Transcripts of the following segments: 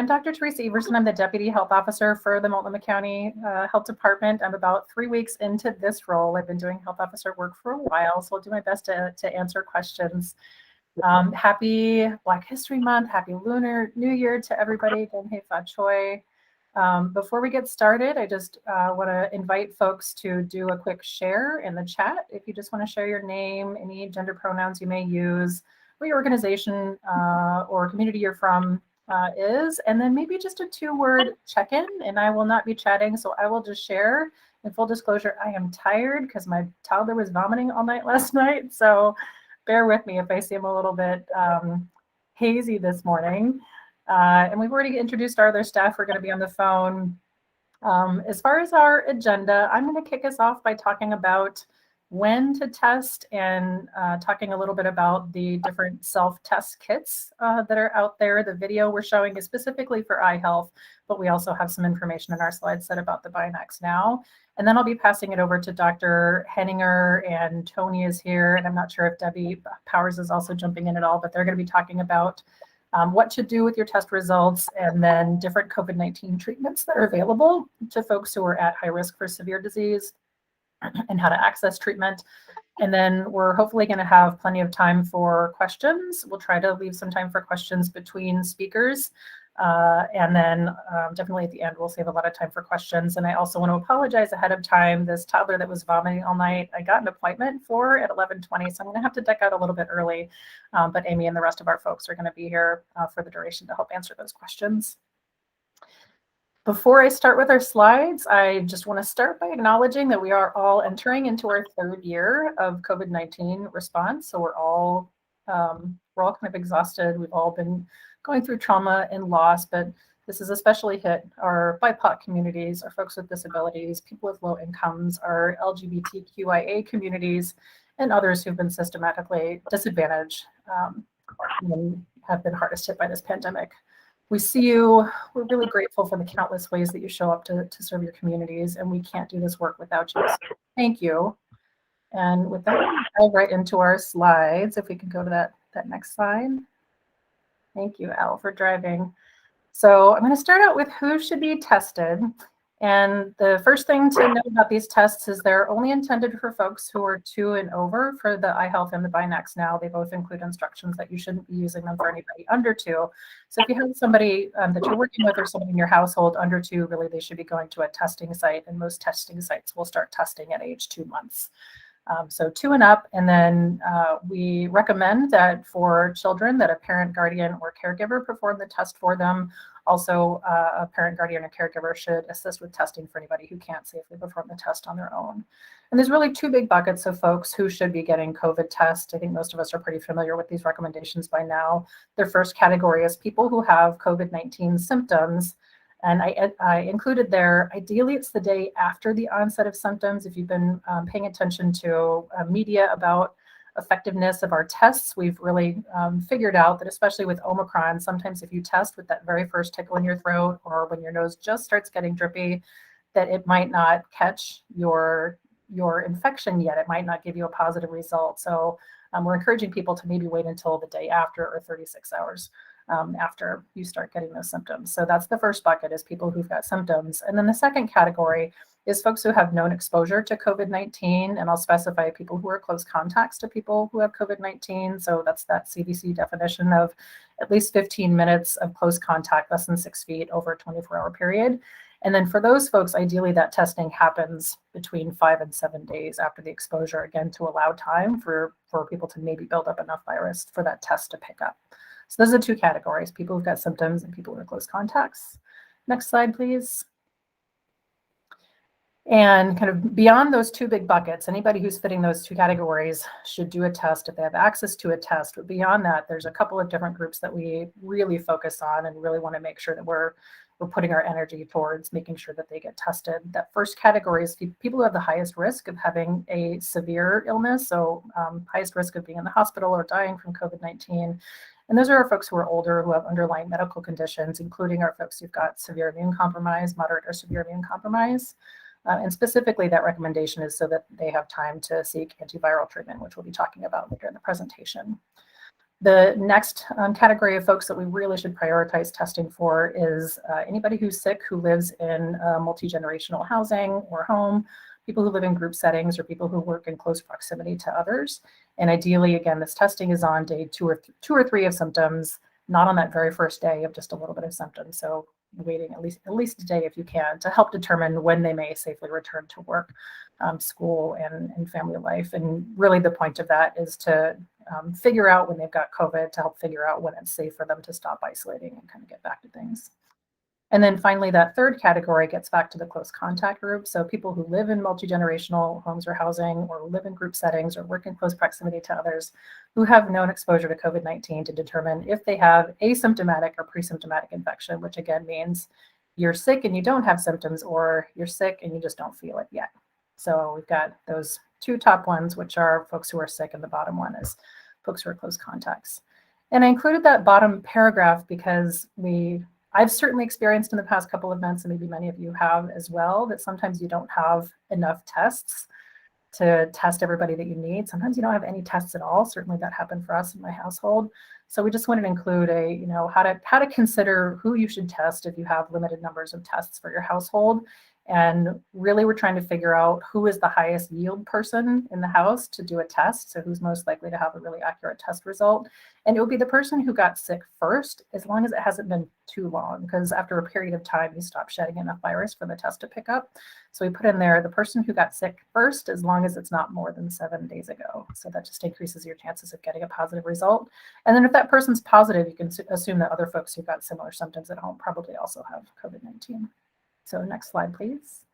Dr. Teresa Everson. I'm the Deputy Health Officer for the Multnomah County Health Department. I'm about 3 weeks into this role. I've been doing health officer work for a while, so I'll do my best to answer questions. Happy Black History Month, happy Lunar New Year to everybody. Gomhei Fa Choi. Before we get started, I just want to invite folks to do a quick share in the chat. If you just want to share your name, any gender pronouns you may use, what your organization or community you're from is, and then maybe just a 2-word check-in, and I will not be chatting, so I will just share. In full disclosure, I am tired because my toddler was vomiting all night last night, so bear with me if I seem a little bit hazy this morning. And we've already introduced our other staff who are going to be on the phone. As far as our agenda, I'm going to kick us off by talking about when to test and talking a little bit about the different self-test kits that are out there. The video we're showing is specifically for iHealth, but we also have some information in our slide set about the Binax now. And then I'll be passing it over to Dr. Henninger, and Tony is here. And I'm not sure if Debbie Powers is also jumping in at all, but they're going to be talking about what to do with your test results, and then different COVID-19 treatments that are available to folks who are at high risk for severe disease, and how to access treatment. And then we're hopefully going to have plenty of time for questions. We'll try to leave some time for questions between speakers. And then definitely at the end, we'll save a lot of time for questions. And I also want to apologize ahead of time. This toddler that was vomiting all night, I got an appointment for at 11:20, so I'm going to have to deck out a little bit early. But Amy and the rest of our folks are going to be here for the duration to help answer those questions. Before I start with our slides, I just want to start by acknowledging that we are all entering into our 3rd year of COVID-19 response. So we're all kind of exhausted. We've all been going through trauma and loss, but this has especially hit our BIPOC communities, our folks with disabilities, people with low incomes, our LGBTQIA communities, and others who've been systematically disadvantaged and have been hardest hit by this pandemic. We see you. We're really grateful for the countless ways that you show up to serve your communities, and we can't do this work without you. So thank you. And with that, I'll dive right into our slides. If we can go to that next slide. Thank you, Al, for driving. So I'm going to start out with who should be tested. And the first thing to know about these tests is they're only intended for folks who are 2 and over. For the iHealth and the Binax now, they both include instructions that you shouldn't be using them for anybody under 2. So if you have somebody that you're working with or somebody in your household under 2, really they should be going to a testing site, and most testing sites will start testing at age 2 months. So 2 and up, and then we recommend that for children that a parent, guardian, or caregiver perform the test for them. Also, a parent, guardian, or caregiver should assist with testing for anybody who can't safely perform the test on their own. And there's really 2 big buckets of folks who should be getting COVID tests. I think most of us are pretty familiar with these recommendations by now. Their first category is people who have COVID-19 symptoms. And I included there, ideally it's the day after the onset of symptoms. If you've been paying attention to media about effectiveness of our tests, we've really figured out that especially with Omicron, sometimes if you test with that very first tickle in your throat, or when your nose just starts getting drippy, that it might not catch your infection yet. It might not give you a positive result. So we're encouraging people to maybe wait until the day after, or 36 hours. After you start getting those symptoms. So that's the first bucket, is people who've got symptoms. And then the second category is folks who have known exposure to COVID-19, and I'll specify people who are close contacts to people who have COVID-19. So that's that CDC definition of at least 15 minutes of close contact, less than 6 feet, over a 24-hour period. And then for those folks, ideally that testing happens between 5 and 7 days after the exposure, again, to allow time for people to maybe build up enough virus for that test to pick up. So those are 2 categories, people who've got symptoms and people who are close contacts. Next slide, please. And kind of beyond those 2 big buckets, anybody who's fitting those 2 categories should do a test if they have access to a test. But beyond that, there's a couple of different groups that we really focus on and really want to make sure that we're putting our energy towards making sure that they get tested. That first category is people who have the highest risk of having a severe illness, so highest risk of being in the hospital or dying from COVID-19. And those are our folks who are older, who have underlying medical conditions, including our folks who've got severe immune compromise, moderate or severe immune compromise. And specifically, that recommendation is so that they have time to seek antiviral treatment, which we'll be talking about later in the presentation. The next category of folks that we really should prioritize testing for is anybody who's sick who lives in multi-generational housing or home, people who live in group settings, or people who work in close proximity to others. And ideally, again, this testing is on day two or three of symptoms, not on that very first day of just a little bit of symptoms. So waiting at least a day if you can to help determine when they may safely return to work, school, and family life. And really the point of that is to figure out when they've got COVID, to help figure out when it's safe for them to stop isolating and kind of get back to things. And then finally, that third category gets back to the close contact group. So people who live in multi-generational homes or housing, or live in group settings, or work in close proximity to others who have known exposure to COVID-19, to determine if they have asymptomatic or pre-symptomatic infection, which again means you're sick and you don't have symptoms, or you're sick and you just don't feel it yet. So we've got those two top ones, which are folks who are sick, and the bottom one is folks who are close contacts. And I included that bottom paragraph because I've certainly experienced in the past couple of months, and maybe many of you have as well, that sometimes you don't have enough tests to test everybody that you need. Sometimes you don't have any tests at all. Certainly that happened for us in my household. So we just wanted to include how to consider who you should test if you have limited numbers of tests for your household. And really, we're trying to figure out who is the highest yield person in the house to do a test. So who's most likely to have a really accurate test result. And it will be the person who got sick first, as long as it hasn't been too long, because after a period of time, you stop shedding enough virus for the test to pick up. So we put in there the person who got sick first, as long as it's not more than 7 days ago. So that just increases your chances of getting a positive result. And then if that person's positive, you can assume that other folks who've got similar symptoms at home probably also have COVID-19. So next slide, please.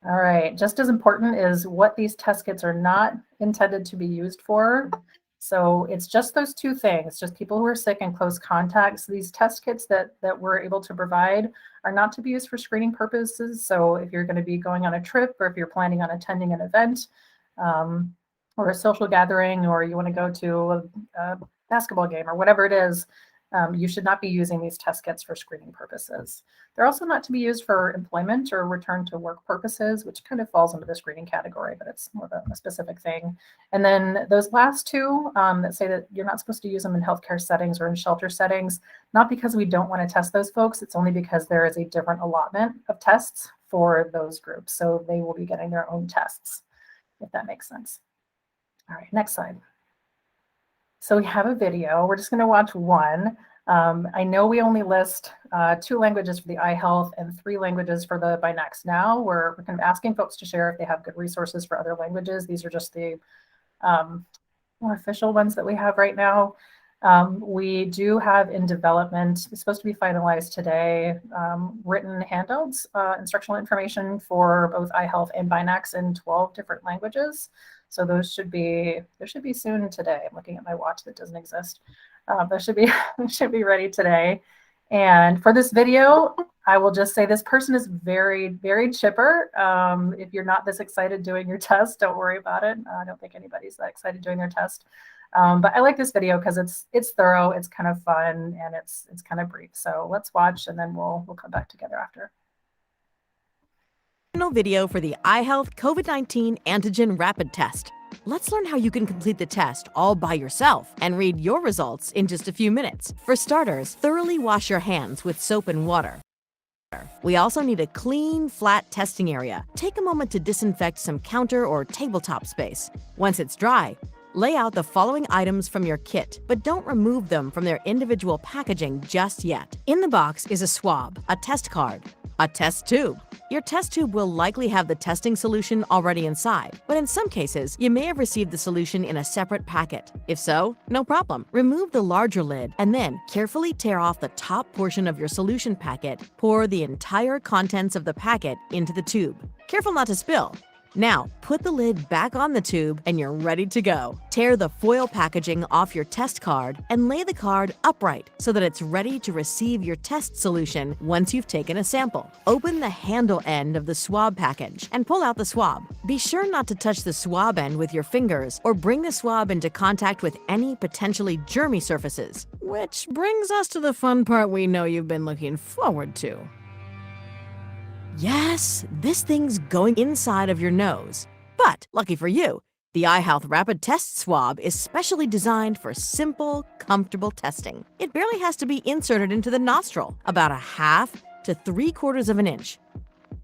All right, just as important is what these test kits are not intended to be used for. So it's just those two things, just people who are sick and close contacts. These test kits that we're able to provide are not to be used for screening purposes. So if you're going to be going on a trip, or if you're planning on attending an event or a social gathering, or you want to go to a basketball game or whatever it is, you should not be using these test kits for screening purposes. They're also not to be used for employment or return to work purposes, which kind of falls into the screening category, but it's more of a specific thing. And then those last two that say that you're not supposed to use them in healthcare settings or in shelter settings, not because we don't want to test those folks, it's only because there is a different allotment of tests for those groups. So they will be getting their own tests, if that makes sense. All right, next slide. So we have a video. We're just going to watch one. I know we only list 2 languages for the iHealth and 3 languages for the By Next Now. We're kind of asking folks to share if they have good resources for other languages. These are just the more official ones that we have right now. We do have in development, it's supposed to be finalized today, written handouts, instructional information for both iHealth and By Next in 12 different languages. So there should be soon today. I'm looking at my watch that doesn't exist. That should be ready today. And for this video, I will just say this person is very, very chipper. If you're not this excited doing your test, don't worry about it. I don't think anybody's that excited doing their test. But I like this video because it's thorough, it's kind of fun, and it's kind of brief. So let's watch, and then we'll come back together after. Video for the iHealth COVID-19 Antigen Rapid Test. Let's learn how you can complete the test all by yourself and read your results in just a few minutes. For starters, thoroughly wash your hands with soap and water. We also need a clean, flat testing area. Take a moment to disinfect some counter or tabletop space. Once it's dry, lay out the following items from your kit, but don't remove them from their individual packaging just yet. In the box is a swab, a test card, a test tube. Your test tube will likely have the testing solution already inside, but in some cases, you may have received the solution in a separate packet. If so, no problem. Remove the larger lid and then carefully tear off the top portion of your solution packet. Pour the entire contents of the packet into the tube. Careful not to spill. Now, put the lid back on the tube and you're ready to go. Tear the foil packaging off your test card and lay the card upright so that it's ready to receive your test solution once you've taken a sample. Open the handle end of the swab package and pull out the swab. Be sure not to touch the swab end with your fingers or bring the swab into contact with any potentially germy surfaces. Which brings us to the fun part we know you've been looking forward to. Yes, this thing's going inside of your nose. But, lucky for you, The iHealth Rapid Test Swab is specially designed for simple, comfortable testing. It barely has to be inserted into the nostril, about 1/2 to 3/4 of an inch.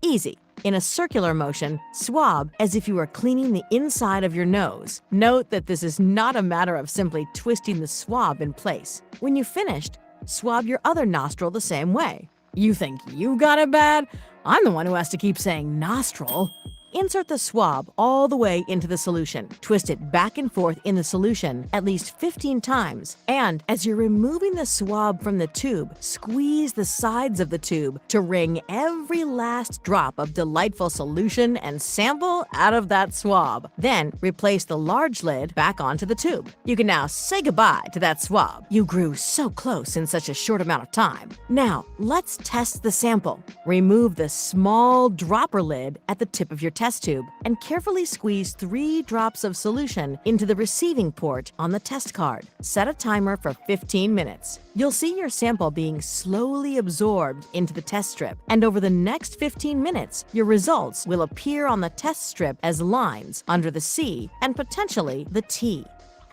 Easy. In a circular motion, swab as if you were cleaning the inside of your nose. Note that this is not a matter of simply twisting the swab in place. When you've finished, swab your other nostril the same way. You think you got it bad? I'm the one who has to keep saying nostril. Insert the swab all the way into the solution. Twist it back and forth in the solution at least 15 times. And as you're removing the swab from the tube, squeeze the sides of the tube to wring every last drop of delightful solution and sample out of that swab. Then replace the large lid back onto the tube. You can now say goodbye to that swab. You grew so close in such a short amount of time. Now, let's test the sample. Remove the small dropper lid at the tip of your test tube and carefully squeeze 3 drops of solution into the receiving port on the test card. Set a timer for 15 minutes. You'll see your sample being slowly absorbed into the test strip, and over the next 15 minutes, your results will appear on the test strip as lines under the C and potentially the T.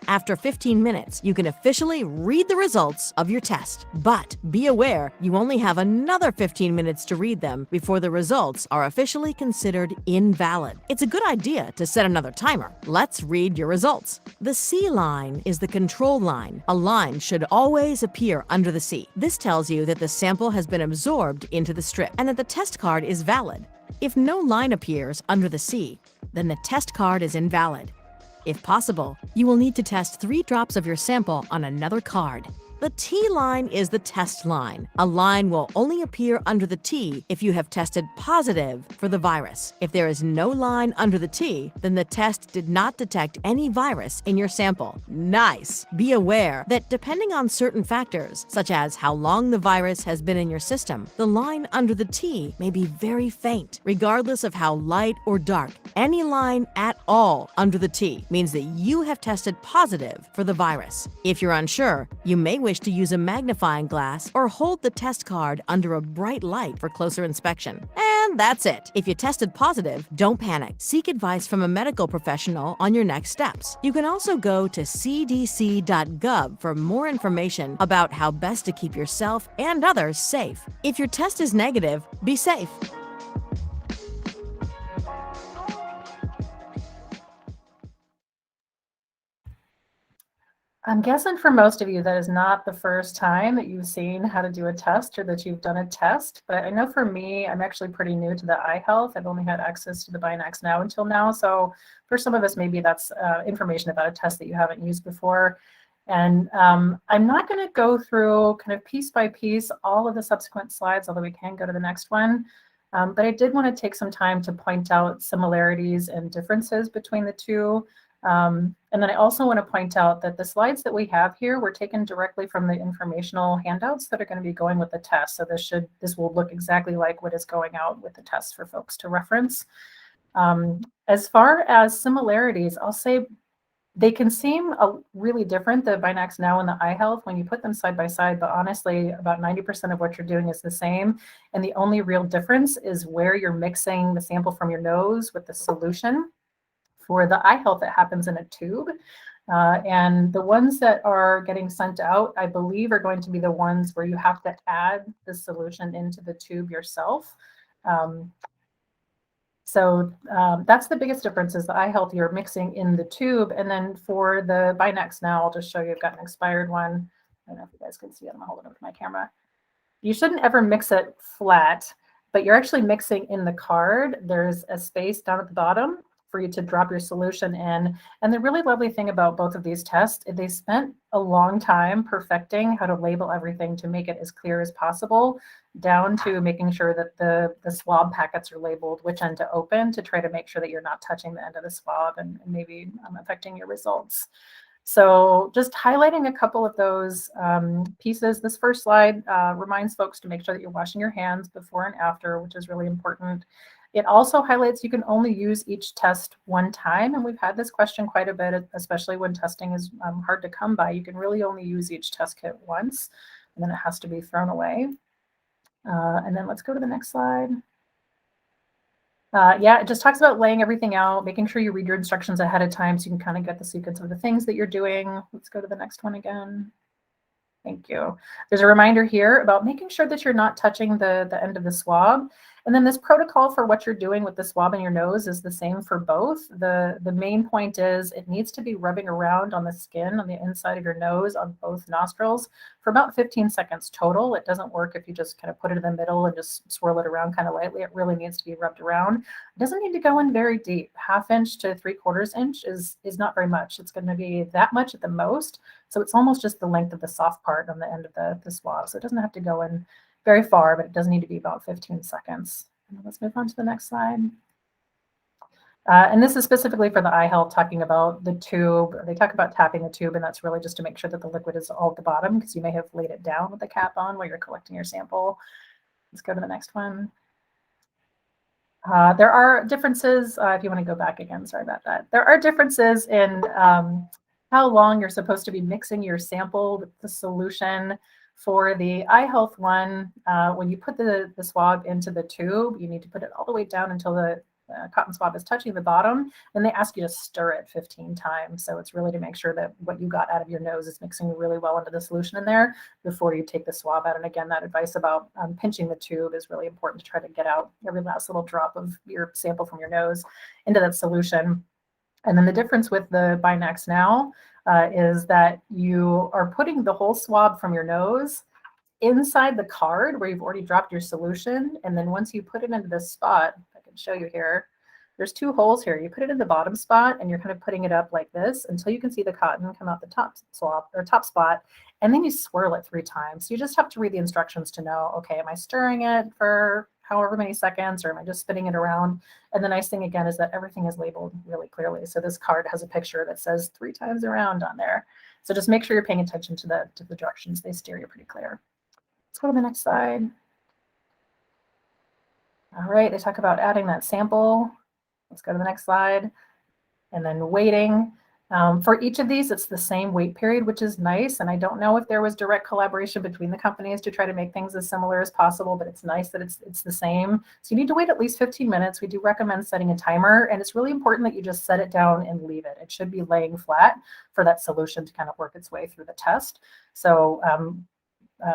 After 15 minutes, you can officially read the results of your test. But be aware, you only have another 15 minutes to read them before the results are officially considered invalid. It's a good idea to set another timer. Let's read your results. The C line is the control line. A line should always appear under the C. This tells you that the sample has been absorbed into the strip and that the test card is valid. If no line appears under the C, then the test card is invalid. If possible, you will need to test 3 drops of your sample on another card. The T line is the test line. A line will only appear under the T if you have tested positive for the virus. If there is no line under the T, then the test did not detect any virus in your sample. Nice! Be aware that depending on certain factors, such as how long the virus has been in your system, the line under the T may be very faint, regardless of how light or dark. Any line at all under the T means that you have tested positive for the virus. If you're unsure, you may wish to use a magnifying glass or hold the test card under a bright light for closer inspection. And that's it. If you tested positive, don't panic. Seek advice from a medical professional on your next steps. You can also go to cdc.gov for more information about how best to keep yourself and others safe. If your test is negative, be safe. I'm guessing for most of you that is not the first time that you've seen how to do a test or that you've done a test, but I know for me, I'm actually pretty new to the iHealth. I've only had access to the Binax Now until now, so for some of us, maybe that's information about a test that you haven't used before. And I'm not going to go through kind of piece by piece all of the subsequent slides, although we can go to the next one. But I did want to take some time to point out similarities and differences between the two. And then I also want to point out that the slides that we have here were taken directly from the informational handouts that are going to be going with the test. So this will look exactly like what is going out with the test for folks to reference. As far as similarities, I'll say they can seem really different, the Binax Now and the iHealth, when you put them side by side, but honestly, about 90% of what you're doing is the same. And the only real difference is where you're mixing the sample from your nose with the solution. For the iHealth, it happens in a tube. And the ones that are getting sent out, I believe, are going to be the ones where you have to add the solution into the tube yourself. So that's the biggest difference, is the iHealth you're mixing in the tube. And then for the Binax Now, I'll just show you, I've got an expired one. I don't know if you guys can see it. I'm holding it up to my camera. You shouldn't ever mix it flat, but you're actually mixing in the card. There's a space down at the bottom for you to drop your solution in. And the really lovely thing about both of these tests, they spent a long time perfecting how to label everything to make it as clear as possible, down to making sure that the swab packets are labeled which end to open, to try to make sure that you're not touching the end of the swab and maybe affecting your results. So just highlighting a couple of those pieces. This first slide reminds folks to make sure that you're washing your hands before and after, which is really important. It also highlights you can only use each test one time. And we've had this question quite a bit, especially when testing is hard to come by. You can really only use each test kit once, and then it has to be thrown away. And then let's go to the next slide. Yeah, it just talks about laying everything out, making sure you read your instructions ahead of time so you can kind of get the sequence of the things that you're doing. Let's go to the next one again. Thank you. There's a reminder here about making sure that you're not touching the end of the swab. And then this protocol for what you're doing with the swab in your nose is the same for both. The main point is it needs to be rubbing around on the skin on the inside of your nose on both nostrils for about 15 seconds total. It doesn't work if you just kind of put it in the middle and just swirl it around kind of lightly. It really needs to be rubbed around. It doesn't need to go in very deep. 1/2 inch to 3/4 inch is not very much. It's going to be that much at the most. So it's almost just the length of the soft part on the end of the swab. So it doesn't have to go in very far, but it does need to be about 15 seconds. And let's move on to the next slide. And this is specifically for the iHealth, talking about the tube. They talk about tapping the tube, and that's really just to make sure that the liquid is all at the bottom, because you may have laid it down with the cap on while you're collecting your sample. Let's go to the next one. There are differences, if you want to go back again, sorry about that. There are differences in how long you're supposed to be mixing your sample with the solution. For the iHealth one, when you put the swab into the tube, you need to put it all the way down until the cotton swab is touching the bottom. Then they ask you to stir it 15 times. So it's really to make sure that what you got out of your nose is mixing really well into the solution in there before you take the swab out. And again, that advice about pinching the tube is really important to try to get out every last little drop of your sample from your nose into that solution. And then the difference with the Binax Now is that you are putting the whole swab from your nose inside the card where you've already dropped your solution. And then once you put it into this spot, I can show you here, there's 2 holes here. You put it in the bottom spot and you're kind of putting it up like this until you can see the cotton come out the top swab or top spot. And then you swirl it 3 times. So you just have to read the instructions to know, okay, am I stirring it for however many seconds, or am I just spinning it around? And the nice thing again is that everything is labeled really clearly. So this card has a picture that says 3 times around on there. So just make sure you're paying attention to the directions. They steer you pretty clear. Let's go to the next slide. All right, they talk about adding that sample. Let's go to the next slide. And then waiting. For each of these, it's the same wait period, which is nice. And I don't know if there was direct collaboration between the companies to try to make things as similar as possible, but it's nice that it's the same. So you need to wait at least 15 minutes. We do recommend setting a timer, and it's really important that you just set it down and leave it. It should be laying flat for that solution to kind of work its way through the test. So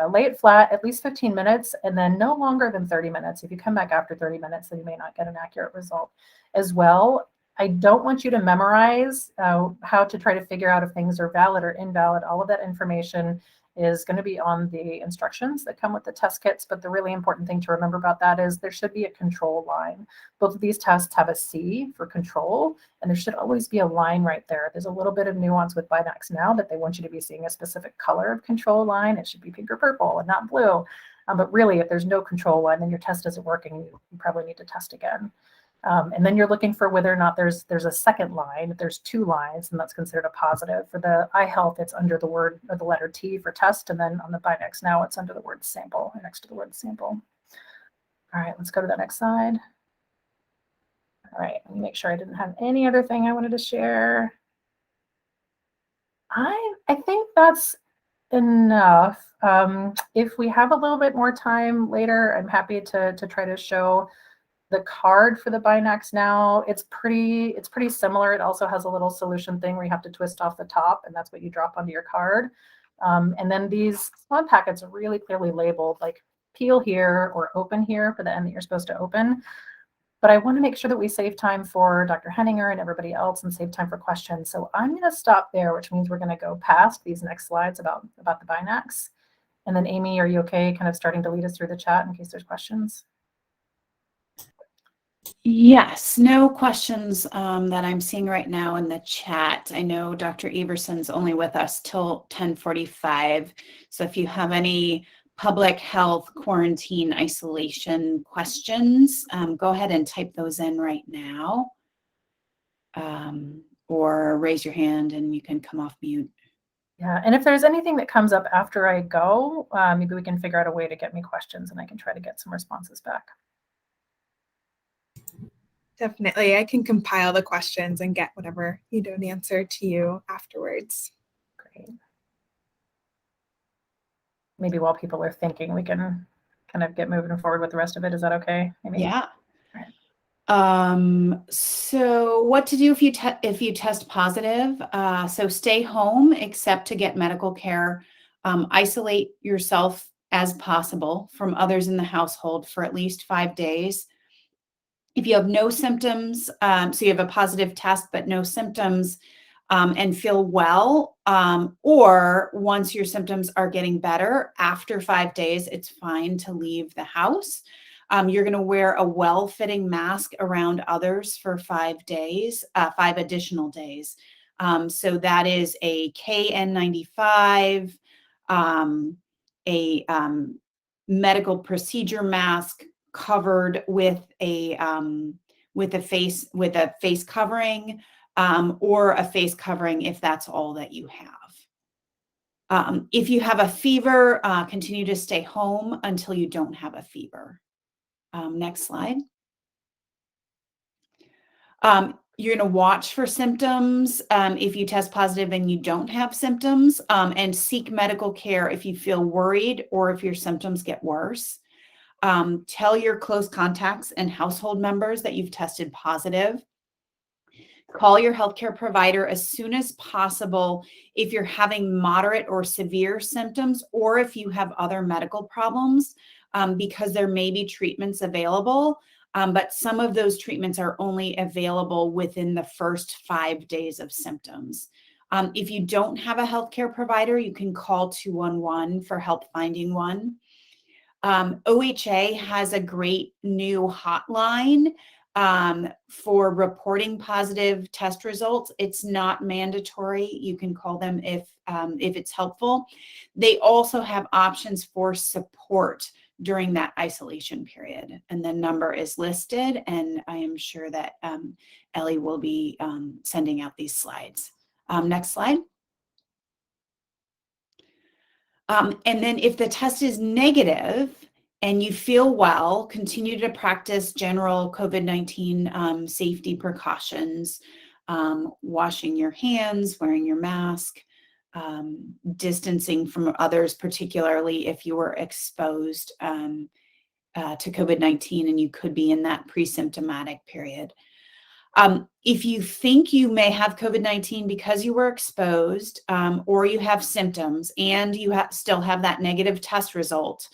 lay it flat at least 15 minutes, and then no longer than 30 minutes. If you come back after 30 minutes, then you may not get an accurate result as well. I don't want you to memorize how to try to figure out if things are valid or invalid. All of that information is going to be on the instructions that come with the test kits. But the really important thing to remember about that is there should be a control line. Both of these tests have a C for control, and there should always be a line right there. There's a little bit of nuance with Binax Now that they want you to be seeing a specific color of control line. It should be pink or purple and not blue. But really, if there's no control line, then your test isn't working. You probably need to test again. And then you're looking for whether or not there's a second line. If there's 2 lines, then that's considered a positive. For the iHealth, it's under the word or the letter T for test. And then on the Binax Now, it's under the word sample or next to the word sample. All right, let's go to the next slide. All right, let me make sure I didn't have any other thing I wanted to share. I think that's enough. If we have a little bit more time later, I'm happy to try to show the card for the Binax Now. It's pretty similar. It also has a little solution thing where you have to twist off the top, and that's what you drop onto your card. And then these swab packets are really clearly labeled, like peel here or open here for the end that you're supposed to open. But I want to make sure that we save time for Dr. Henninger and everybody else and save time for questions. So I'm going to stop there, which means we're going to go past these next slides about the Binax. And then Amy, are you okay kind of starting to lead us through the chat in case there's questions? Yes, no questions that I'm seeing right now in the chat. I know Dr. Everson's only with us till 10:45. So if you have any public health quarantine isolation questions, go ahead and type those in right now. Or raise your hand and you can come off mute. Yeah, and if there's anything that comes up after I go, maybe we can figure out a way to get me questions and I can try to get some responses back. Definitely. I can compile the questions and get whatever you don't answer to you afterwards. Great. Maybe while people are thinking, we can kind of get moving forward with the rest of it. Is that okay, Amy? Yeah. All right. So what to do if you test positive? So stay home except to get medical care. Isolate yourself as possible from others in the household for at least 5 days. If you have no symptoms, so you have a positive test but no symptoms, and feel well, or once your symptoms are getting better after 5 days, it's fine to leave the house. You're going to wear a well-fitting mask around others for 5 days, 5 additional days. So that is a KN95, a medical procedure mask covered with a face covering, or a face covering if that's all that you have. If you have a fever, continue to stay home until you don't have a fever. Next slide. You're going to watch for symptoms if you test positive and you don't have symptoms, and seek medical care if you feel worried or if your symptoms get worse. Tell your close contacts and household members that you've tested positive. Call your healthcare provider as soon as possible if you're having moderate or severe symptoms, or if you have other medical problems, because there may be treatments available, but some of those treatments are only available within the first 5 days of symptoms. If you don't have a healthcare provider, you can call 211 for help finding one. OHA has a great new hotline for reporting positive test results. It's not mandatory. You can call them if it's helpful. They also have options for support during that isolation period, and the number is listed, and I am sure that Ellie will be sending out these slides. Next slide. And then if the test is negative and you feel well, continue to practice general COVID-19 safety precautions, washing your hands, wearing your mask, distancing from others, particularly if you were exposed to COVID-19 and you could be in that pre-symptomatic period. If you think you may have COVID-19 because you were exposed, or you have symptoms and you still have that negative test result,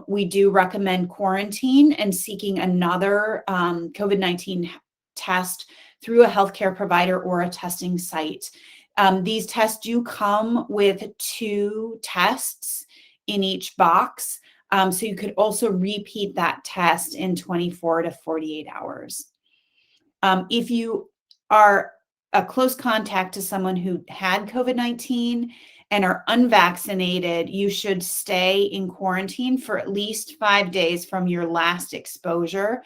we do recommend quarantine and seeking another COVID-19 test through a healthcare provider or a testing site. These tests do come with 2 tests in each box, so you could also repeat that test in 24 to 48 hours. If you are a close contact to someone who had COVID-19 and are unvaccinated, you should stay in quarantine for at least 5 days from your last exposure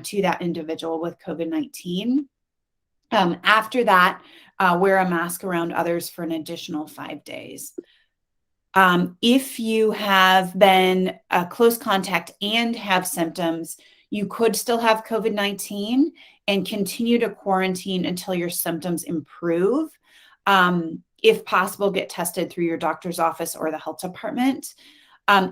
to that individual with COVID-19. After that, wear a mask around others for an additional 5 days. If you have been a close contact and have symptoms, you could still have COVID-19 and continue to quarantine until your symptoms improve. If possible, get tested through your doctor's office or the health department.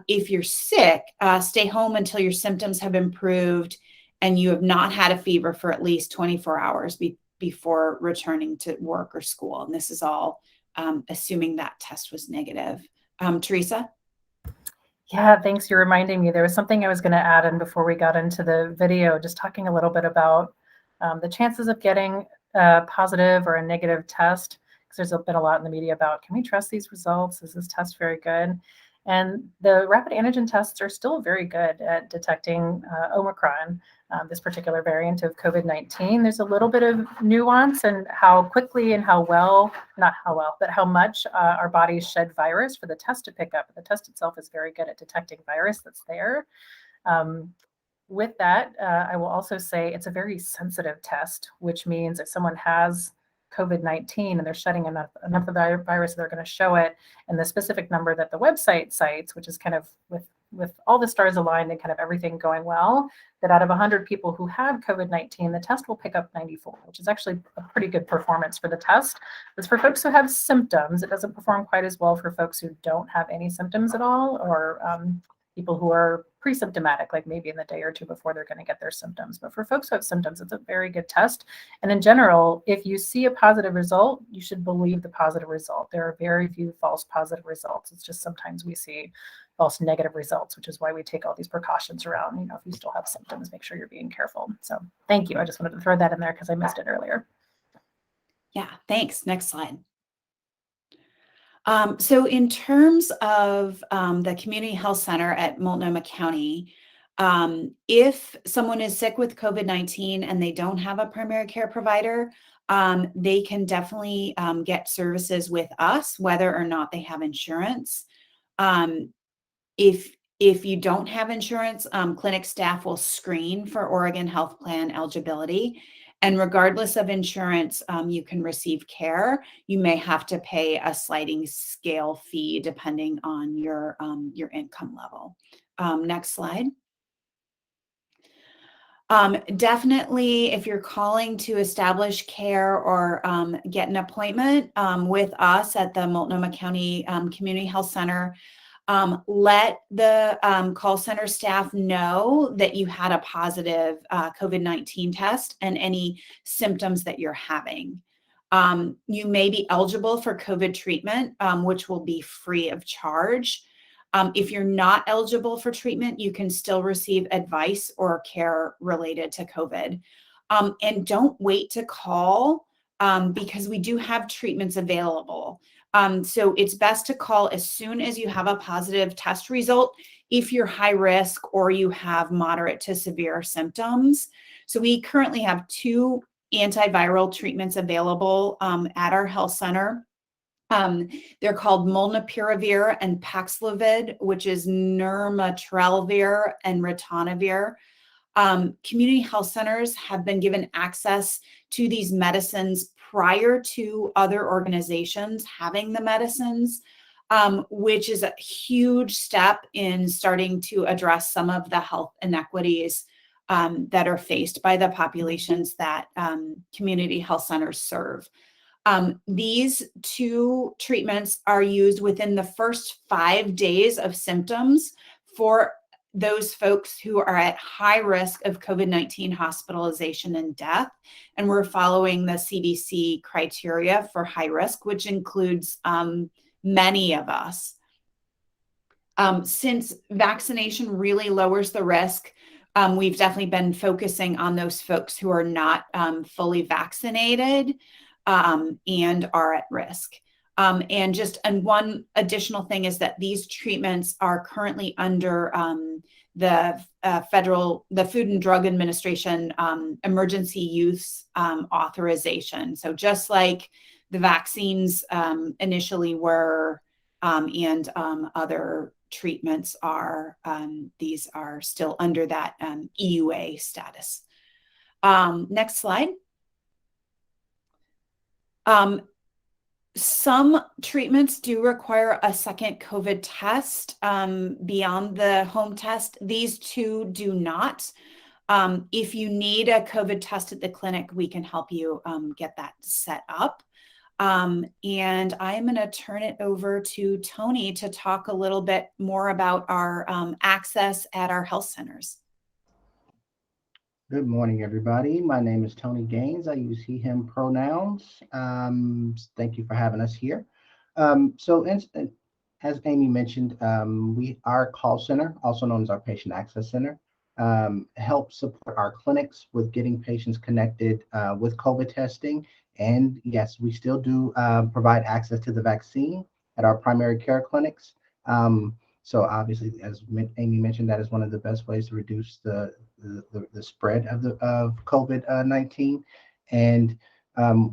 If you're sick, stay home until your symptoms have improved and you have not had a fever for at least 24 hours before returning to work or school. And this is all assuming that test was negative. Teresa? Yeah, thanks. You're reminding me. There was something I was going to add in before we got into the video, just talking a little bit about the chances of getting a positive or a negative test, because there's been a lot in the media about, can we trust these results? Is this test very good? And the rapid antigen tests are still very good at detecting Omicron, this particular variant of COVID-19. There's a little bit of nuance in how quickly and how well, not how well, but how much our bodies shed virus for the test to pick up. The test itself is very good at detecting virus that's there. With that, I will also say it's a very sensitive test, which means if someone has COVID-19 and they're shedding enough of the virus, they're going to show it. And the specific number that the website cites, which is kind of with all the stars aligned and kind of everything going well, that out of 100 people who had COVID-19, the test will pick up 94, which is actually a pretty good performance for the test. But for folks who have symptoms, it doesn't perform quite as well for folks who don't have any symptoms at all, or people who are pre-symptomatic, like maybe in the day or two before they're going to get their symptoms. But for folks who have symptoms, it's a very good test. And in general, if you see a positive result, you should believe the positive result. There are very few false positive results. It's just sometimes we see false negative results, which is why we take all these precautions around, if you still have symptoms, make sure you're being careful. So thank you. I just wanted to throw that in there because I missed it earlier. Yeah, thanks. Next slide. So in terms of the Community Health Center at Multnomah County, if someone is sick with COVID-19 and they don't have a primary care provider, they can definitely get services with us, whether or not they have insurance. If you don't have insurance, clinic staff will screen for Oregon Health Plan eligibility. And regardless of insurance, you can receive care. You may have to pay a sliding scale fee depending on your income level. Next slide. Definitely, if you're calling to establish care or get an appointment with us at the Multnomah County Community Health Center, let the call center staff know that you had a positive COVID-19 test and any symptoms that you're having. You may be eligible for COVID treatment, which will be free of charge. If you're not eligible for treatment, you can still receive advice or care related to COVID. And don't wait to call because we do have treatments available. So it's best to call as soon as you have a positive test result if you're high risk or you have moderate to severe symptoms. So we currently have 2 antiviral treatments available at our health center. They're called molnupiravir and Paxlovid, which is nirmatrelvir and ritonavir. Community health centers have been given access to these medicines prior to other organizations having the medicines, which is a huge step in starting to address some of the health inequities that are faced by the populations that community health centers serve. These 2 treatments are used within the first 5 days of symptoms for those folks who are at high risk of COVID-19 hospitalization and death. And we're following the CDC criteria for high risk, which includes many of us. Since vaccination really lowers the risk, we've definitely been focusing on those folks who are not fully vaccinated and are at risk. And one additional thing is that these treatments are currently under the Food and Drug Administration emergency use authorization. So just like the vaccines initially were and other treatments are, these are still under that EUA status. Next slide. Some treatments do require a second COVID test beyond the home test. These 2 do not. If you need a COVID test at the clinic, we can help you get that set up. And I'm going to turn it over to Tony to talk a little bit more about our access at our health centers. Good morning, everybody. My name is Tony Gaines. I use he, him pronouns. Thank you for having us here. As Amy mentioned, our call center, also known as our patient access center, helps support our clinics with getting patients connected with COVID testing. And yes, we still do provide access to the vaccine at our primary care clinics. So obviously, as Amy mentioned, that is one of the best ways to reduce the spread of COVID-19. And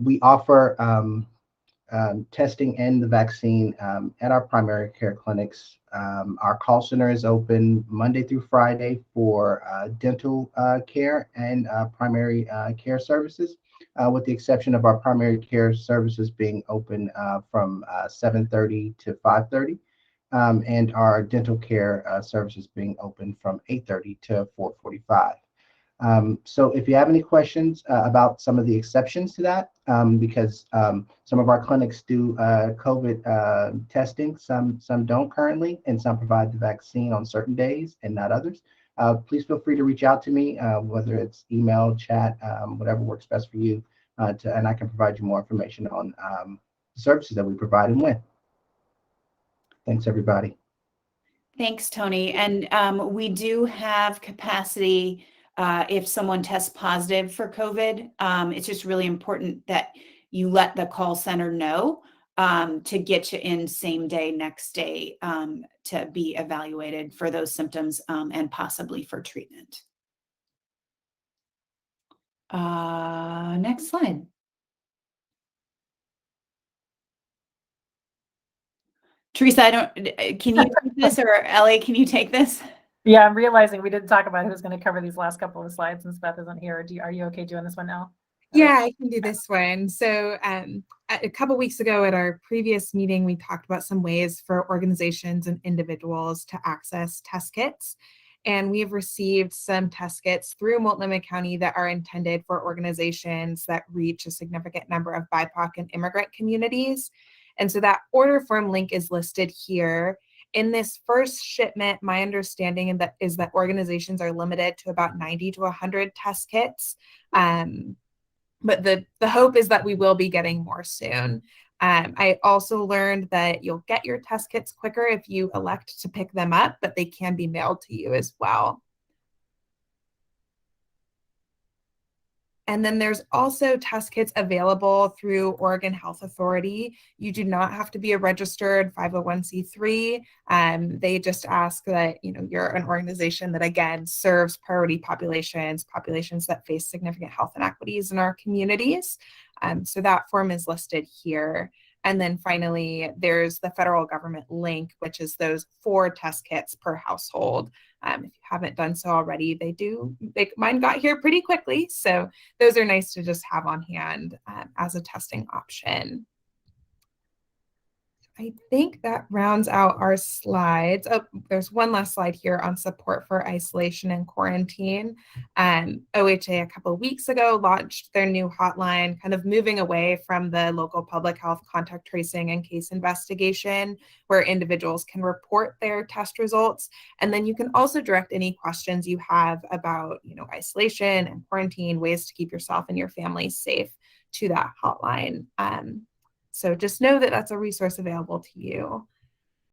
we offer testing and the vaccine at our primary care clinics. Our call center is open Monday through Friday for dental care and primary care services, with the exception of our primary care services being open from 7:30 to 5:30. And our dental care services being open from 8:30 to 4:45. So if you have any questions about some of the exceptions to that, because some of our clinics do COVID testing, some don't currently, and some provide the vaccine on certain days and not others. Please feel free to reach out to me, whether it's email, chat, whatever works best for you, and I can provide you more information on the services that we provide and when. Thanks, everybody. Thanks, Tony. And we do have capacity if someone tests positive for COVID. It's just really important that you let the call center know to get you in same day, next day, to be evaluated for those symptoms and possibly for treatment. Next slide. Teresa, can you take this, or Ellie, can you take this? Yeah, I'm realizing we didn't talk about who's going to cover these last couple of slides since Beth isn't here. Are you okay doing this one now? Yeah, I can do this one. So a couple weeks ago at our previous meeting, we talked about some ways for organizations and individuals to access test kits. And we've received some test kits through Multnomah County that are intended for organizations that reach a significant number of BIPOC and immigrant communities. And so that order form link is listed here. In this first shipment, my understanding is that organizations are limited to about 90 to 100 test kits. But the hope is that we will be getting more soon. I also learned that you'll get your test kits quicker if you elect to pick them up, but they can be mailed to you as well. And then there's also test kits available through Oregon Health Authority. You do not have to be a registered 501c3. They just ask that you're an organization that, again, serves priority populations that face significant health inequities in our communities. So that form is listed here. And then finally, there's the federal government link, which is those 4 test kits per household. If you haven't done so already, mine got here pretty quickly. So those are nice to just have on hand as a testing option. I think that rounds out our slides. Oh, there's one last slide here on support for isolation and quarantine. OHA a couple of weeks ago launched their new hotline, kind of moving away from the local public health contact tracing and case investigation, where individuals can report their test results. And then you can also direct any questions you have about, isolation and quarantine, ways to keep yourself and your family safe, to that hotline. So just know that that's a resource available to you.